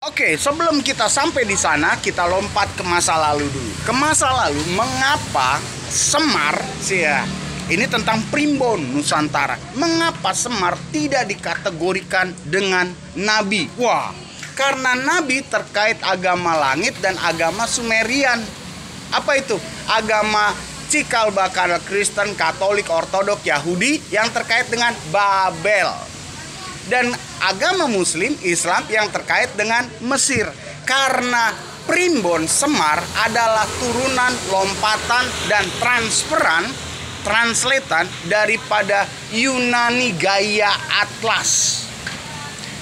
Oke, sebelum kita sampai di sana, kita lompat ke masa lalu dulu. Ke masa lalu, mengapa Semar, ini tentang Primbon Nusantara. Mengapa Semar tidak dikategorikan dengan nabi? Wah, karena nabi terkait agama langit dan agama Sumerian. Apa itu? Agama cikal bakal Kristen, Katolik, Ortodok, Yahudi yang terkait dengan Babel. Dan agama Muslim, Islam yang terkait dengan Mesir. Karena Primbon Semar adalah turunan, lompatan, dan translatean daripada Yunani gaya Atlas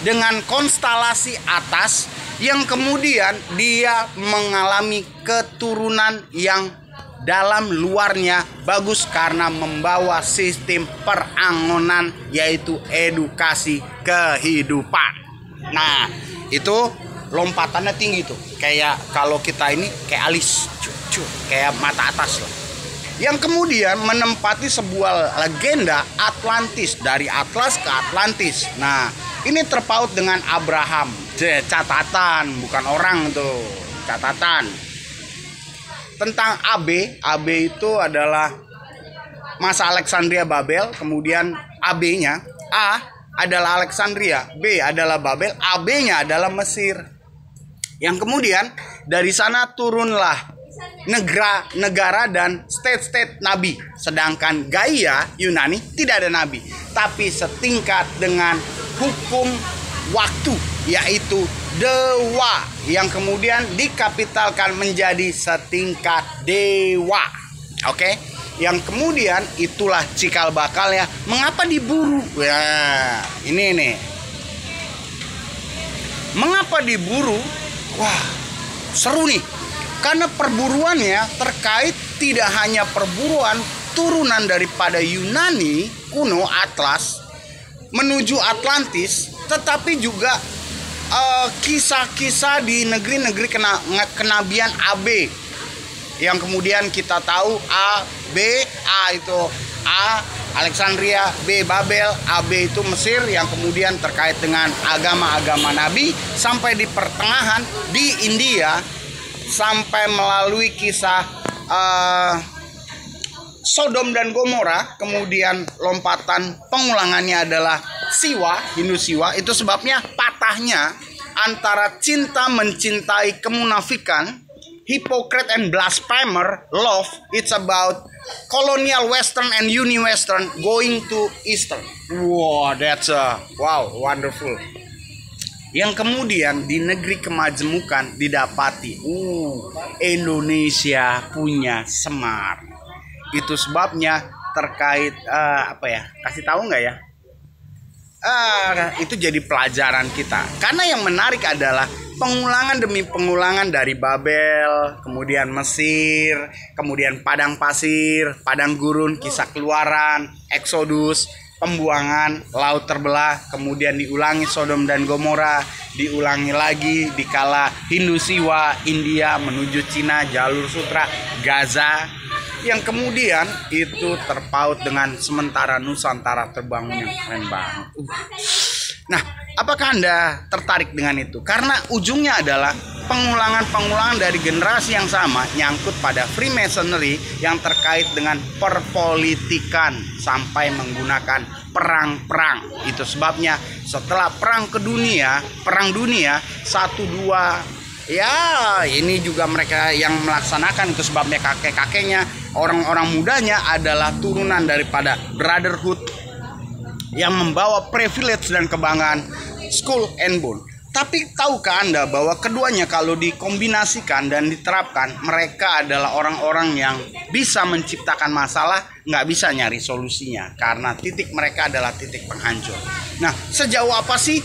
dengan konstelasi atas yang kemudian dia mengalami keturunan yang dalam luarnya bagus karena membawa sistem perangonan, yaitu edukasi kehidupan. Nah, itu lompatannya tinggi tuh. Kayak kalau kita ini kayak alis, kayak mata atas lah. Yang kemudian menempati sebuah legenda Atlantis, dari Atlas ke Atlantis. Nah, ini terpaut dengan Abraham. Catatan, bukan orang tuh, catatan. Tentang AB itu adalah masa Alexandria Babel, kemudian AB-nya, A adalah Alexandria, B adalah Babel, AB-nya adalah Mesir. Yang kemudian dari sana turunlah negara dan state nabi. Sedangkan gaya Yunani tidak ada nabi, tapi setingkat dengan hukum waktu, yaitu dewa, yang kemudian dikapitalkan menjadi setingkat dewa. Oke, yang kemudian itulah cikal bakalnya. Mengapa diburu? Ya, ini nih. Mengapa diburu? Wah, seru nih. Karena perburuannya terkait tidak hanya perburuan turunan daripada Yunani kuno Atlas menuju Atlantis, tetapi juga kisah-kisah di negeri-negeri kenabian AB, yang kemudian kita tahu A, B, A itu A Alexandria, B Babel, AB itu Mesir, yang kemudian terkait dengan agama-agama nabi sampai di pertengahan di India, sampai melalui kisah Sodom dan Gomora. Kemudian lompatan pengulangannya adalah Siwa, Hindu Siwa. Itu sebabnya patahnya antara cinta mencintai kemunafikan, hypocrite and blasphemer, love, it's about colonial western and uni-western going to eastern. Wow, that's wonderful. Yang kemudian di negeri kemajemukan didapati Indonesia punya Semar. Itu sebabnya terkait kasih tahu nggak ya? Itu jadi pelajaran kita. Karena yang menarik adalah pengulangan demi pengulangan dari Babel, kemudian Mesir, kemudian padang pasir, padang gurun, kisah keluaran, Exodus, pembuangan, laut terbelah, kemudian diulangi Sodom dan Gomora, diulangi lagi dikala Hindu Siwa, India menuju Cina, jalur sutra, Gaza, yang kemudian itu terpaut dengan sementara Nusantara terbangun yang keren banget. Nah, apakah Anda tertarik dengan itu? Karena ujungnya adalah pengulangan dari generasi yang sama nyangkut pada Freemasonry yang terkait dengan perpolitikan sampai menggunakan perang. Itu sebabnya setelah perang dunia 1, 2, ya ini juga mereka yang melaksanakan. Itu sebabnya kakek-kakeknya, orang-orang mudanya adalah turunan daripada Brotherhood yang membawa privilege dan kebanggaan Skull and Bone. Tapi tahukah Anda bahwa keduanya kalau dikombinasikan dan diterapkan, mereka adalah orang-orang yang bisa menciptakan masalah, nggak bisa nyari solusinya, karena titik mereka adalah titik penghancur. Nah, sejauh apa sih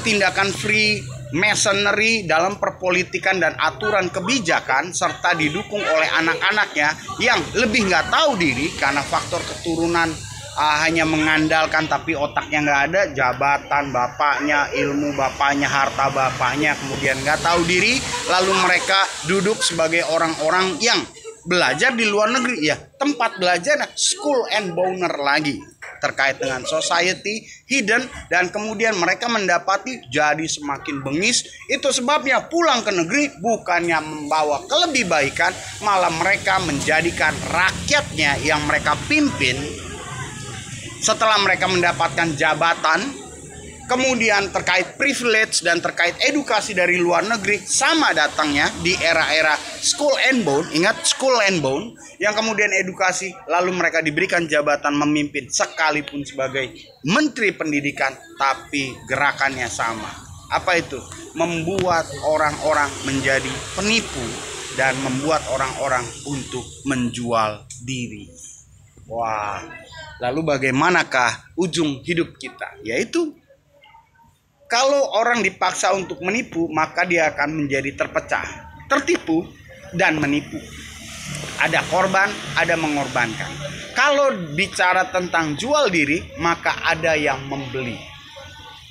tindakan Freemasonry dalam perpolitikan dan aturan kebijakan, serta didukung oleh anak-anaknya yang lebih nggak tahu diri karena faktor keturunan, hanya mengandalkan tapi otaknya nggak ada, jabatan bapaknya, ilmu bapaknya, harta bapaknya, kemudian nggak tahu diri, lalu mereka duduk sebagai orang-orang yang belajar di luar negeri, ya tempat belajar Skull and Boner lagi. terkait dengan society, hidden, dan kemudian mereka mendapati jadi semakin bengis. Itu sebabnya pulang ke negeri bukannya membawa kelebihbaikan, malah mereka menjadikan rakyatnya yang mereka pimpin setelah mereka mendapatkan jabatan, kemudian terkait privilege dan terkait edukasi dari luar negeri, sama datangnya di era-era school and bone. Ingat, school and bone, yang kemudian edukasi, lalu mereka diberikan jabatan memimpin sekalipun sebagai menteri pendidikan, tapi gerakannya sama. Apa itu? Membuat orang-orang menjadi penipu dan membuat orang-orang untuk menjual diri. Wah, lalu bagaimanakah ujung hidup kita? Yaitu kalau orang dipaksa untuk menipu, maka dia akan menjadi terpecah, tertipu, dan menipu. Ada korban, ada mengorbankan. Kalau bicara tentang jual diri, maka ada yang membeli,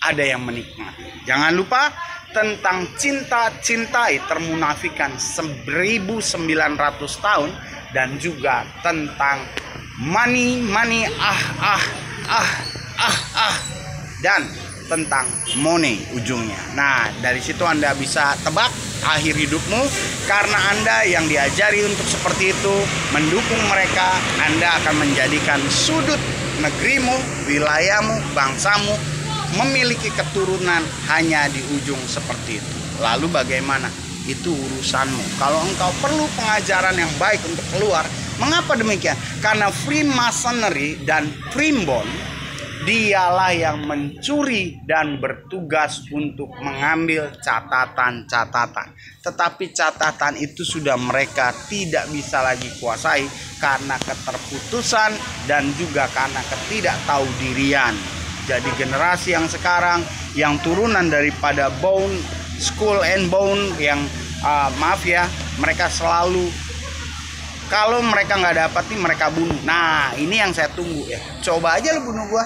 ada yang menikmati. Jangan lupa tentang cinta-cintai termunafikan 1900 tahun, dan juga tentang money, dan tentang money ujungnya. Nah, dari situ Anda bisa tebak akhir hidupmu, karena Anda yang diajari untuk seperti itu, mendukung mereka, Anda akan menjadikan sudut negerimu, wilayahmu, bangsamu memiliki keturunan hanya di ujung seperti itu. Lalu bagaimana? Itu urusanmu. Kalau engkau perlu pengajaran yang baik untuk keluar, mengapa demikian? Karena Freemasonry dan Primbon, dialah yang mencuri dan bertugas untuk mengambil catatan-catatan. Tetapi catatan itu sudah mereka tidak bisa lagi kuasai karena keterputusan dan juga karena ketidaktahudierian. Jadi generasi yang sekarang yang turunan daripada bone, school and bone, yang mereka selalu, kalau mereka nggak dapat nih, mereka bunuh. Nah, ini yang saya tunggu ya. Coba aja lu bunuh gua.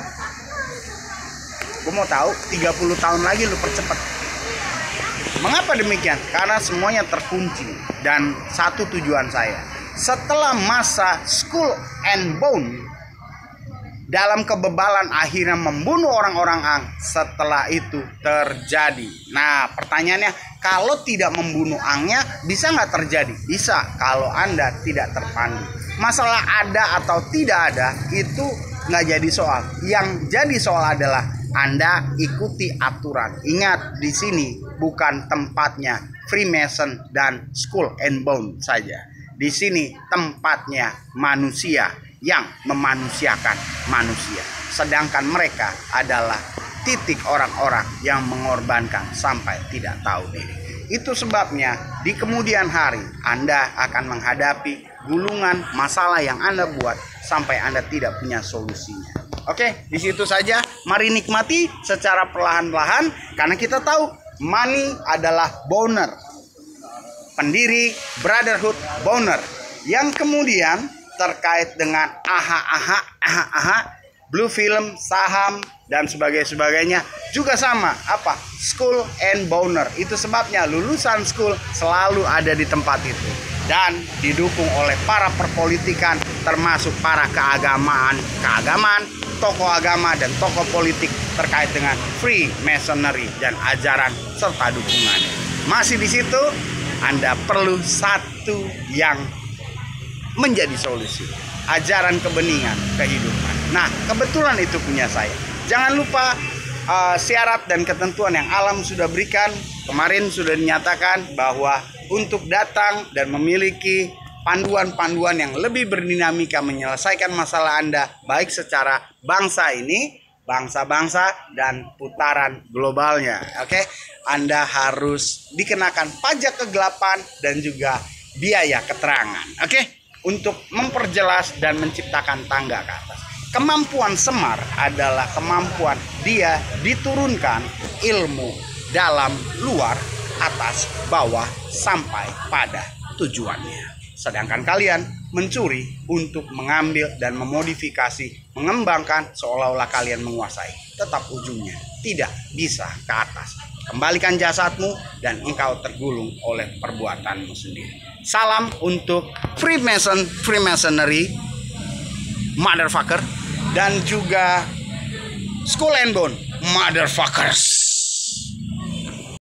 Gua mau tahu 30 tahun lagi lu percepat. Mengapa demikian? Karena semuanya terkunci. Dan satu tujuan saya, setelah masa school and bone, dalam kebebalan akhirnya membunuh orang-orang setelah itu terjadi. Nah, pertanyaannya, kalau tidak membunuh angnya, bisa nggak terjadi? Bisa, kalau Anda tidak terpandu. Masalah ada atau tidak ada, itu nggak jadi soal. Yang jadi soal adalah Anda ikuti aturan. Ingat, di sini bukan tempatnya Freemason dan Skull and Bone saja. Di sini tempatnya manusia yang memanusiakan manusia. Sedangkan mereka adalah titik orang-orang yang mengorbankan sampai tidak tahu diri. Itu sebabnya di kemudian hari Anda akan menghadapi gulungan masalah yang Anda buat sampai Anda tidak punya solusinya. Oke, di situ saja. Mari nikmati secara perlahan-lahan, karena kita tahu money adalah Bonner, pendiri Brotherhood Bonner, yang kemudian terkait dengan Blue Film, saham, dan sebagainya juga sama. Apa? Skull and Boner. Itu sebabnya lulusan Skull selalu ada di tempat itu dan didukung oleh para perpolitikan, termasuk para keagamaan, tokoh agama dan tokoh politik terkait dengan Freemasonry dan ajaran serta dukungannya. Masih di situ, Anda perlu satu yang menjadi solusi, ajaran kebeningan kehidupan. Nah, kebetulan itu punya saya. Jangan lupa syarat dan ketentuan yang alam sudah berikan. Kemarin sudah dinyatakan bahwa untuk datang dan memiliki panduan-panduan yang lebih berdinamika menyelesaikan masalah Anda, baik secara bangsa ini, bangsa-bangsa, dan putaran globalnya. Oke, Anda harus dikenakan pajak kegelapan dan juga biaya keterangan. Oke, untuk memperjelas dan menciptakan tangga ke atas. Kemampuan Semar adalah kemampuan dia diturunkan ilmu dalam, luar, atas, bawah, sampai pada tujuannya. Sedangkan kalian mencuri untuk mengambil dan memodifikasi, mengembangkan seolah-olah kalian menguasai. Tetap ujungnya tidak bisa ke atas. Kembalikan jasadmu dan engkau tergulung oleh perbuatanmu sendiri. Salam untuk Freemasonry, motherfucker. dan juga Skull and Bone, motherfuckers.